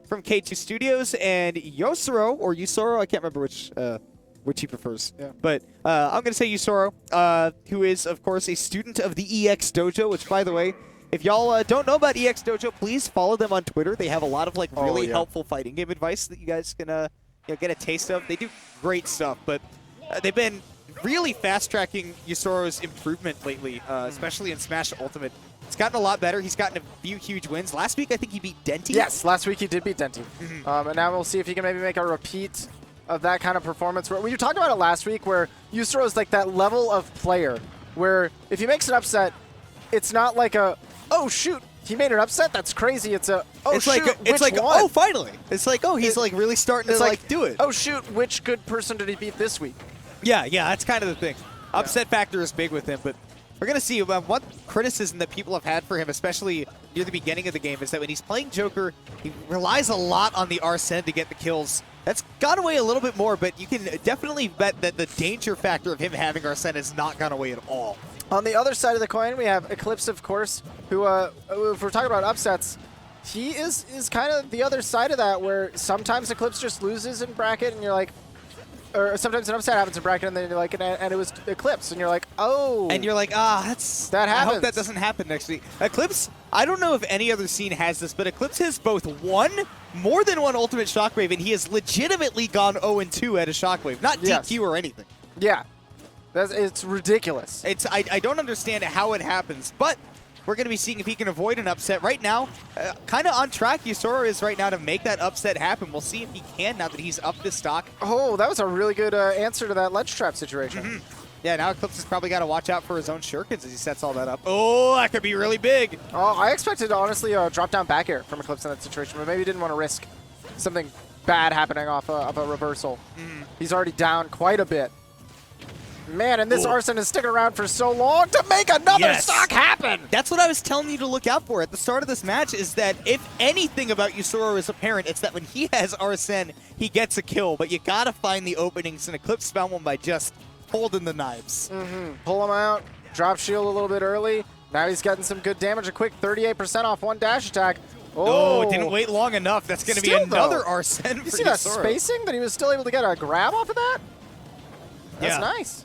from K2 Studios, and Yousoro, I can't remember which he prefers. Yeah. But I'm going to say Yousoro, who is, of course, a student of the EX Dojo, which, by the way, if y'all don't know about EX Dojo, please follow them on Twitter. They have a lot of like really helpful fighting game advice that you guys can get a taste of. They do great stuff, but they've been really fast-tracking Yousoro's improvement lately, especially in Smash Ultimate. It's gotten a lot better. He's gotten a few huge wins. Last week, I think he beat Denty. Yes, last week he did beat Denty. And now we'll see if he can maybe make a repeat of that kind of performance. We talked about it last week where Yousoro is like that level of player where if he makes an upset, it's not like a, oh, shoot, he made an upset? That's crazy. It's a, oh, it's shoot, like which one? Oh, finally. It's like, oh, he's like really starting to like do it. Oh, shoot, which good person did he beat this week? Yeah, that's kind of the thing. Upset factor is big with him, but we're going to see one criticism that people have had for him, especially near the beginning of the game, is that when he's playing Joker, he relies a lot on the Arsene to get the kills. That's gone away a little bit more, but you can definitely bet that the danger factor of him having Arsene has not gone away at all. On the other side of the coin, we have Eclipse, of course, who, if we're talking about upsets, he is kind of the other side of that, where sometimes Eclipse just loses in bracket, and you're like, or sometimes an upset happens in bracket, and then you're like, and it was Eclipse, and you're like, oh. And you're like, that happens. I hope that doesn't happen next week. Eclipse, I don't know if any other scene has this, but Eclipse has both more than one Ultimate Shockwave, and he has legitimately gone 0-2 at a Shockwave. Not DQ or anything. Yeah. It's ridiculous. I don't understand how it happens, but we're going to be seeing if he can avoid an upset. Right now, kind of on track, Yousoro is right now to make that upset happen. We'll see if he can now that he's up this stock. Oh, that was a really good answer to that ledge trap situation. Yeah, now Eclipse has probably got to watch out for his own shurikens as he sets all that up. Oh, that could be really big. Oh, I expected, honestly, a drop-down back air from Eclipse in that situation, but maybe he didn't want to risk something bad happening off of a reversal. He's already down quite a bit. Man, and this Arsene is sticking around for so long to make another stock happen. That's what I was telling you to look out for at the start of this match, is that if anything about Yousoro is apparent, it's that when he has Arsene, he gets a kill, but you got to find the openings, and Eclipse found one by just holding the knives. Pull him out, drop shield a little bit early. Now he's getting some good damage, a quick 38% off one dash attack. Oh, didn't wait long enough. That's going to be another Arsene for You see Yousoro. that spacing, that he was still able to get a grab off of that? That's nice.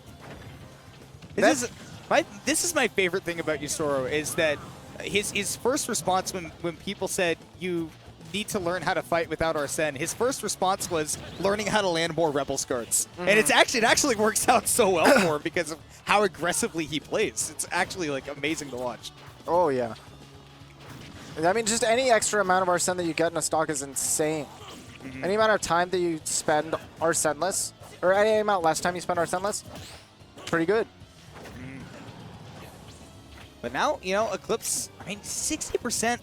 This is my favorite thing about Yousoro, is that his first response when people said you need to learn how to fight without Arsene, his first response was learning how to land more Rebel Scarts. And it actually works out so well for him because of how aggressively he plays. It's actually like amazing to watch. Oh yeah. I mean, just any extra amount of Arsene that you get in a stock is insane. Any amount of time that you spend Arsene-less, or any amount less time you spend Arsene-less, pretty good. But now, Eclipse, I mean, 60%,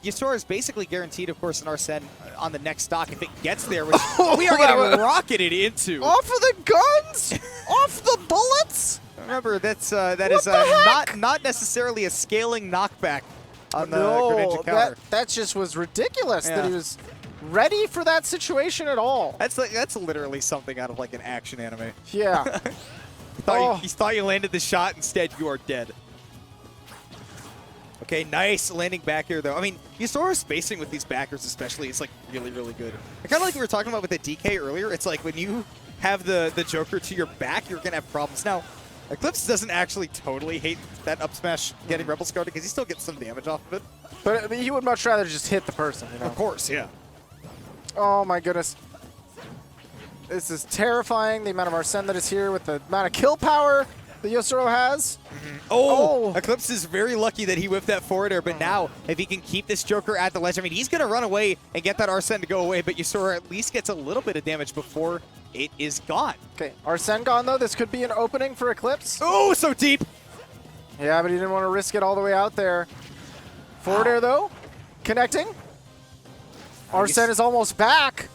Yousoro is basically guaranteed, of course, an Arsene on the next stock if it gets there, which we are going to rocket it into. Off of the guns? Off the bullets? Remember, that is not necessarily a scaling knockback on the Greninja counter. That just was ridiculous that he was ready for that situation at all. That's literally something out of like an action anime. Yeah. You thought you landed the shot, instead you are dead. Okay, nice landing back here, though. I mean, Yousoro's spacing with these backers especially is like really, really good. Kind of like we were talking about with the DK earlier. It's like when you have the Joker to your back, you're going to have problems. Now, Eclipse doesn't actually totally hate that up smash getting Rebel Scar because he still gets some damage off of it. But I mean, he would much rather just hit the person, you know? Of course, yeah. Oh, my goodness. This is terrifying, the amount of Arsene that is here with the amount of kill power that Yousoro has. Eclipse is very lucky that he whipped that forward air, but now, if he can keep this Joker at the ledge, I mean, he's going to run away and get that Arsene to go away, but Yousoro at least gets a little bit of damage before it is gone. Okay, Arsene gone, though. This could be an opening for Eclipse. Oh, so deep. Yeah, but he didn't want to risk it all the way out there. Forward air, though. Connecting. Arsene is almost back.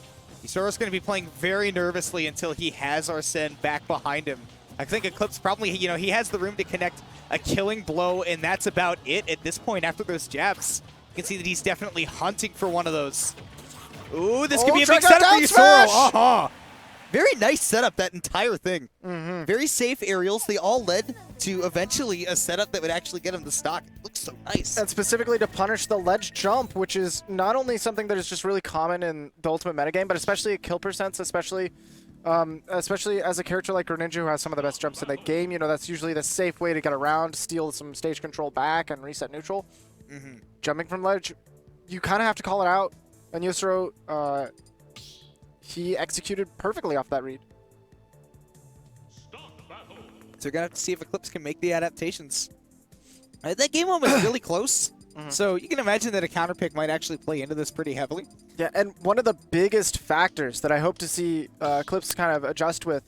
Yousoro's going to be playing very nervously until he has Arsene back behind him. I think Eclipse probably, he has the room to connect a killing blow, and that's about it at this point after those jabs. You can see that he's definitely hunting for one of those. Ooh, this could be a big setup for Yousoro. Very nice setup, that entire thing. Very safe aerials. They all led to eventually a setup that would actually get him the stock. It looks so nice. And specifically to punish the ledge jump, which is not only something that is just really common in the ultimate metagame, but especially at kill percents, especially as a character like Greninja who has some of the best jumps in the game. You know, that's usually the safe way to get around, steal some stage control back, and reset neutral. Jumping from ledge, you kind of have to call it out. And Yousoro, he executed perfectly off that read. So we're going to have to see if Eclipse can make the adaptations. That game one was really close, so you can imagine that a counter pick might actually play into this pretty heavily. Yeah, and one of the biggest factors that I hope to see Eclipse kind of adjust with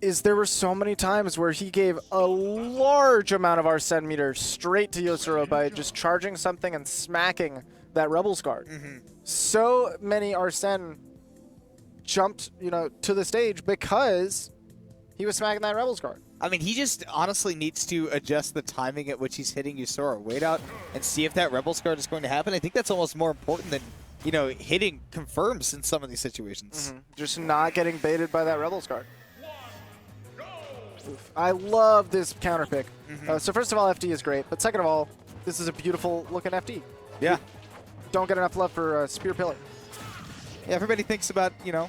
is there were so many times where he gave a large amount of Arsene meter straight to Yousoro by just charging something and smacking that Rebels guard. So many Arsene jumped, you know, to the stage because he was smacking that Rebels guard. I mean, he just honestly needs to adjust the timing at which he's hitting Yousoro. Wait out and see if that Rebels guard is going to happen. I think that's almost more important than, you know, hitting confirms in some of these situations. Just not getting baited by that Rebels guard. Oof. I love this counter pick. So first of all, FD is great, but second of all, this is a beautiful looking FD. Yeah. Don't get enough love for Spear Pillar. Yeah, everybody thinks about, you know,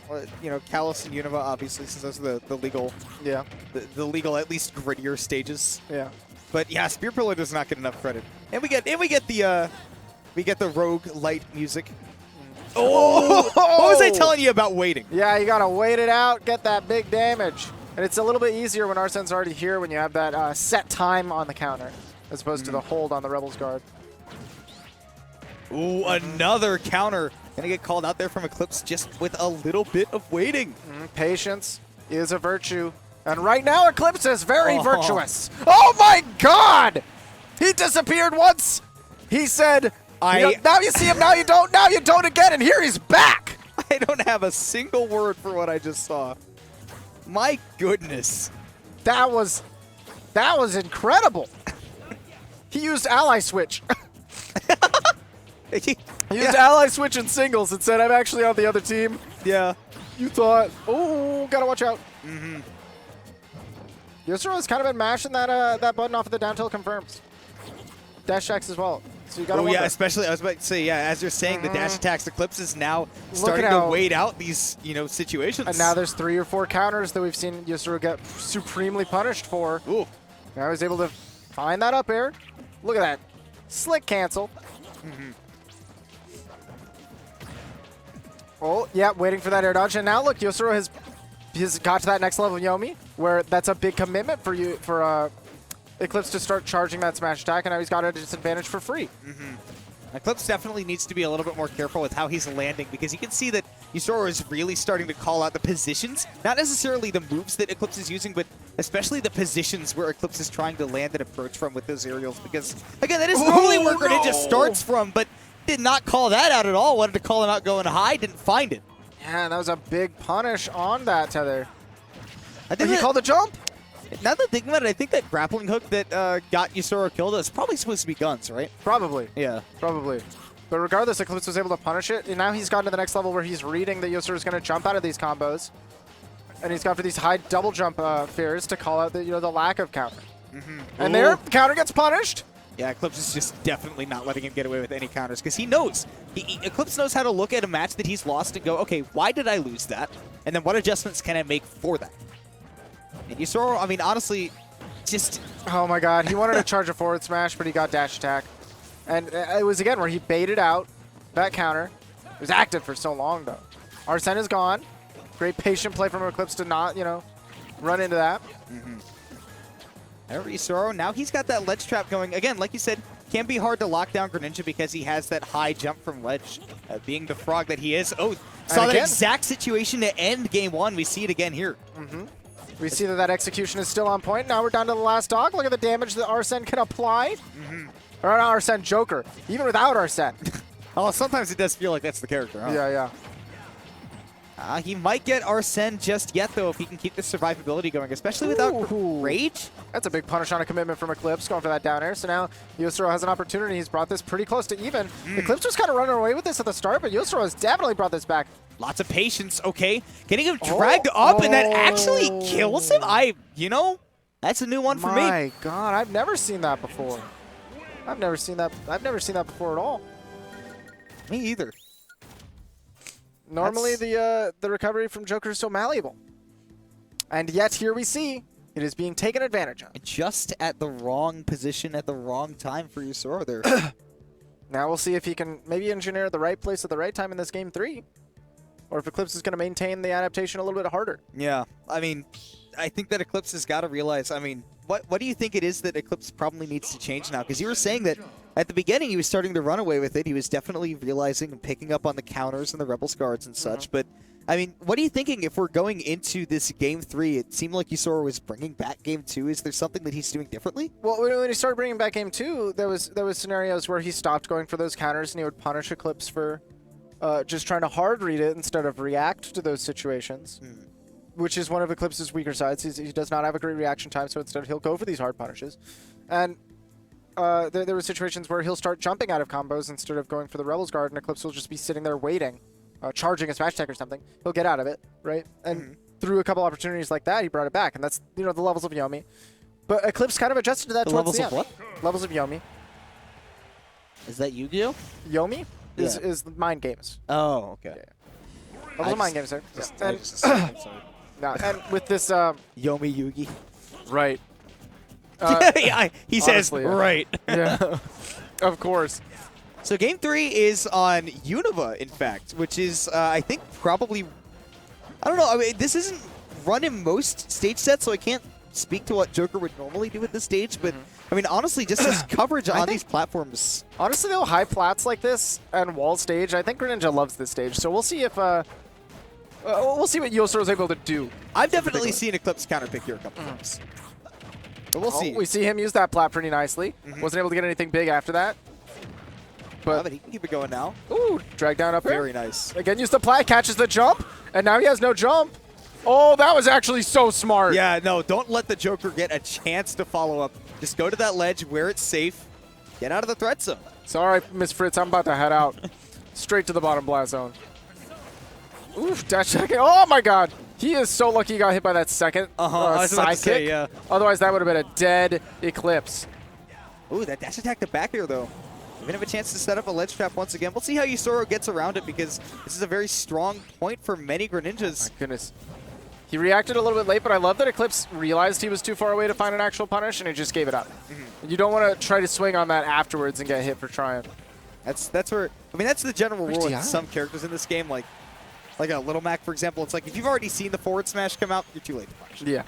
Callus and Unova, obviously, since those are the legal, the legal, at least grittier stages. Yeah. But yeah, Spear Pillar does not get enough credit, and we get the rogue light music. Oh, what was I telling you about waiting? Yeah, you gotta wait it out, get that big damage, and it's a little bit easier when Arsene's already here when you have that set time on the counter, as opposed to the hold on the Rebels guard. Ooh, another counter. Gonna get called out there from Eclipse just with a little bit of waiting. Patience is a virtue. And right now, Eclipse is very virtuous. Oh my god! He disappeared once. He said, now you see him, now you don't again, and here he's back. I don't have a single word for what I just saw. My goodness. That was incredible. He used ally switch. He used ally switch in singles and said, I'm actually on the other team. Yeah. You thought, oh, gotta watch out. Yousoro has kind of been mashing that button off of the down tilt confirms. Dash attacks as well. So you gotta wonder. Yeah, especially, I was about to say, yeah, as you're saying, the dash attacks, Eclipse is now starting to wait out these, you know, situations. And now there's 3 or 4 counters that we've seen Yousoro get supremely punished for. Ooh. Now he's able to find that up air. Look at that. Slick cancel. Oh, yeah, waiting for that air dodge. And now look, Yousoro has got to that next level of Yomi, where that's a big commitment for Eclipse to start charging that smash attack, and now he's got a disadvantage for free. Eclipse definitely needs to be a little bit more careful with how he's landing, because you can see that Yousoro is really starting to call out the positions, not necessarily the moves that Eclipse is using, but especially the positions where Eclipse is trying to land an approach from with those aerials, because, again, that is normally where Greninja starts from, but did not call that out at all. Wanted to call him out going high, didn't find it. Yeah, that was a big punish on that tether. I think he called a jump. Now that I'm thinking about it, I think that grappling hook that got Yousoro killed is probably supposed to be guns, right? Probably. Yeah. Probably. But regardless, Eclipse was able to punish it, and now he's gotten to the next level where he's reading that Yousoro is going to jump out of these combos, and he's gone for these high double jump fears to call out the the lack of counter. And there, the counter gets punished. Yeah, Eclipse is just definitely not letting him get away with any counters, because he knows. Eclipse knows how to look at a match that he's lost and go, okay, why did I lose that? And then what adjustments can I make for that? And Yousoro, I mean, honestly, just... Oh my god, he wanted to charge a forward smash, but he got dash attack. And it was, again, where he baited out that counter. It was active for so long, though. Arsene is gone. Great patient play from Eclipse to not, run into that. However, Yousoro, now he's got that ledge trap going. Again, like you said, can be hard to lock down Greninja because he has that high jump from ledge, being the frog that he is. Oh, saw that exact situation to end game one. We see it again here. We see that execution is still on point. Now we're down to the last dog. Look at the damage that Arsene can apply. Or not Arsene, Joker. Even without Arsene. Oh, sometimes it does feel like that's the character, huh? Yeah, yeah. He might get Arsene just yet, though, if he can keep the survivability going, especially without Rage. That's a big punish on a commitment from Eclipse, going for that down air. So now Yousoro has an opportunity. He's brought this pretty close to even. Eclipse was kind of running away with this at the start, but Yousoro has definitely brought this back. Lots of patience, okay. Getting him dragged up, and that actually kills him? That's a new one for me. My God, I've never seen that before. I've never seen that before at all. Me either. Normally the recovery from Joker is so malleable. And yet here we see it is being taken advantage of. Just at the wrong position at the wrong time for Yousoro there. Now we'll see if he can maybe engineer at the right place at the right time in this game 3. Or if Eclipse is going to maintain the adaptation a little bit harder. Yeah, I mean, I think that Eclipse has got to realize, I mean, what do you think it is that Eclipse probably needs to change now? Because you were saying that at the beginning he was starting to run away with it. He was definitely realizing and picking up on the counters and the Rebels guards and such. But, I mean, what are you thinking if we're going into this Game 3? It seemed like Yousoro was bringing back Game 2. Is there something that he's doing differently? Well, when he started bringing back Game 2, there was scenarios where he stopped going for those counters and he would punish Eclipse for just trying to hard read it instead of react to those situations. Which is one of Eclipse's weaker sides. He does not have a great reaction time, so instead he'll go for these hard punishes. And there were situations where he'll start jumping out of combos instead of going for the Rebels guard, and Eclipse will just be sitting there waiting, charging a smash tech or something. He'll get out of it, right? And through a couple opportunities like that, he brought it back, and that's the levels of Yomi. But Eclipse kind of adjusted to that towards the end. Levels of what? Levels of Yomi. Is that Yu-Gi-Oh? Yomi is mind games. Oh, okay. Yeah. Levels of mind games there. I'm sorry. No, and with this Yomi Yugi. right. Yeah, he says, honestly, yeah. right. Yeah, of course. So Game 3 is on Unova, in fact, which is, I think, probably... I don't know. I mean, this isn't run in most stage sets, so I can't speak to what Joker would normally do at this stage, but, I mean, honestly, just his coverage on these platforms... Honestly, though, high plats like this and wall stage, I think Greninja loves this stage, so we'll see if... we'll see what Yousoro is able to do. I've definitely seen Eclipse counterpick here a couple times. But we'll see. We see him use that plat pretty nicely. Wasn't able to get anything big after that. But he can keep it going now. Ooh, drag down up Very here. nice. Again, use the plat, catches the jump, and now he has no jump. Oh, that was actually so smart. Yeah, no, don't let the Joker get a chance to follow up. Just go to that ledge where it's safe. Get out of the threat zone. Sorry, Miss Fritz, I'm about to head out. Straight to the bottom blast zone. Oof, dash attack. Oh my God. He is so lucky he got hit by that second sidekick. Yeah. Otherwise, that would have been a dead Eclipse. Ooh, that dash attack to back here, though. Even have a chance to set up a ledge trap once again. We'll see how Yousoro gets around it because this is a very strong point for many Greninjas. My goodness. He reacted a little bit late, but I love that Eclipse realized he was too far away to find an actual punish, and he just gave it up. You don't want to try to swing on that afterwards and get hit for trying. That's where, I mean, that's the general rule DI? with some characters in this game. Like a Little Mac, for example, it's like if you've already seen the forward smash come out, you're too late to punish. Yeah.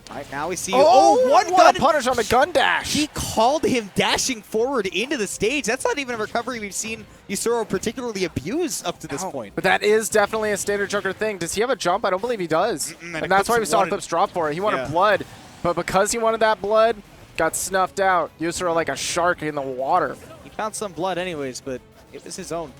All right, now we see one gun punish on the gun dash. He called him dashing forward into the stage. That's not even a recovery we've seen Yousoro particularly abuse up to this point. But that is definitely a standard Joker thing. Does he have a jump? I don't believe he does. And that's why we saw Eclipse drop for it. He wanted blood, but because he wanted that blood, got snuffed out. Yousoro like a shark in the water. He found some blood anyways, but it was his own.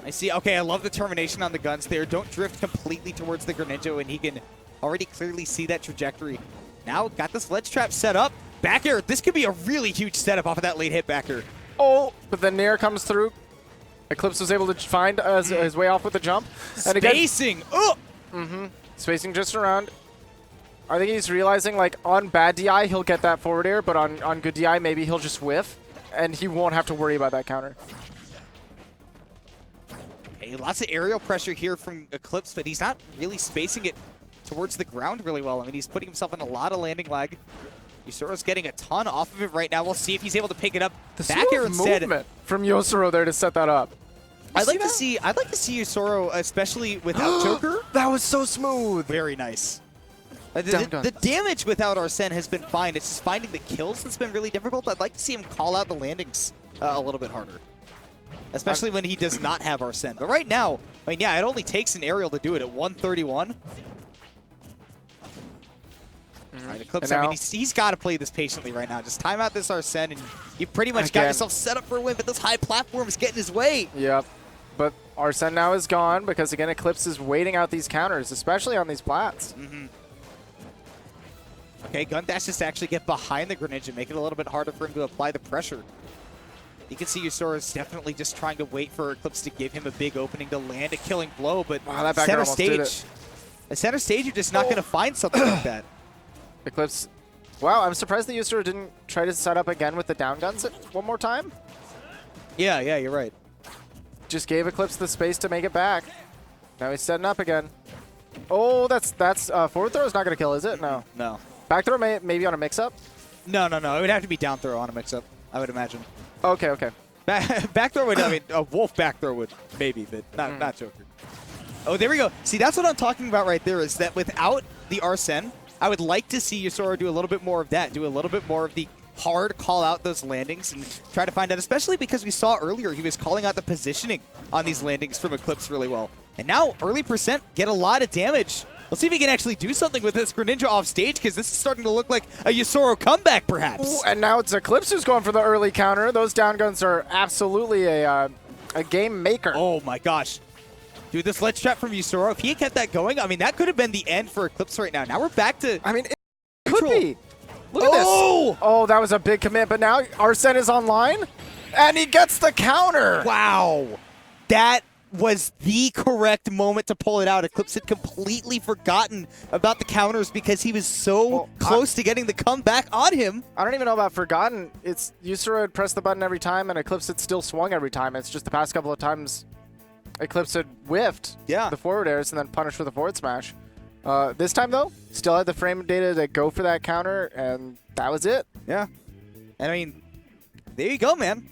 I see. Okay, I love the termination on the guns there. Don't drift completely towards the Greninja, and he can already clearly see that trajectory. Now got this ledge trap set up. Back air. This could be a really huge setup off of that late hit back air. Oh, but the Nair comes through. Eclipse was able to find his way off with the jump. And Spacing. Oh! Spacing just around. I think he's realizing, like, on bad DI, he'll get that forward air, but on good DI, maybe he'll just whiff, and he won't have to worry about that counter. Okay, lots of aerial pressure here from Eclipse, but he's not really spacing it towards the ground really well. I mean, he's putting himself in a lot of landing lag. Yousoro's getting a ton off of it right now. We'll see if he's able to pick it up back here instead. Movement from Yousoro there to set that up. I'd like to see Yousoro, especially without Joker. That was so smooth. Very nice. The damage without Arsene has been fine. It's just finding the kills that's been really difficult. I'd like to see him call out the landings a little bit harder, especially when he does not have Arsene. But right now, I mean, yeah, it only takes an aerial to do it at 131. All right, Eclipse, I mean, he's got to play this patiently right now. Just time out this Arsene, and you pretty much got yourself set up for a win, but this high platform is getting his way. Yep. But Arsene now is gone because, again, Eclipse is waiting out these counters, especially on these plats. Okay, gun dash just to actually get behind the Greninja, make it a little bit harder for him to apply the pressure. You can see Yousoro is definitely just trying to wait for Eclipse to give him a big opening to land a killing blow, but wow, that back center almost did stage. it. The center stage, you're just not going to find something like that. Eclipse. Wow, I'm surprised the Yousoro didn't try to set up again with the down guns one more time. Yeah, you're right. Just gave Eclipse the space to make it back. Now he's setting up again. Oh, that's forward throw is not going to kill, is it? No. No. Back throw maybe on a mix-up? No. It would have to be down throw on a mix-up, I would imagine. Okay. Back throw would, I mean, a Wolf back throw would maybe, but not Joker. Oh, there we go. See, that's what I'm talking about right there, is that without the Arsene, I would like to see Yousoro do a little bit more of that, do a little bit more of the hard call out those landings and try to find out, especially because we saw earlier he was calling out the positioning on these landings from Eclipse really well. And now early percent get a lot of damage. Let's see if he can actually do something with this Greninja off stage, because this is starting to look like a Yousoro comeback, perhaps. Ooh, and now it's Eclipse who's going for the early counter. Those down guns are absolutely a game maker. Oh my gosh. Dude, this ledge trap from Yousoro, if he had kept that going, I mean, that could have been the end for Eclipse right now. Now we're back to I mean, it could be. Look at this. Oh, that was a big commit, but now Arsene is online, and he gets the counter. Wow. That was the correct moment to pull it out. Eclipse had completely forgotten about the counters because he was so close to getting the comeback on him. I don't even know about forgotten. It's Yousoro had pressed the button every time, and Eclipse had still swung every time. It's just the past couple of times Eclipse had whiffed the forward airs and then punished with a forward smash. This time, though, still had the frame data to go for that counter, and that was it. Yeah. And I mean, there you go, man.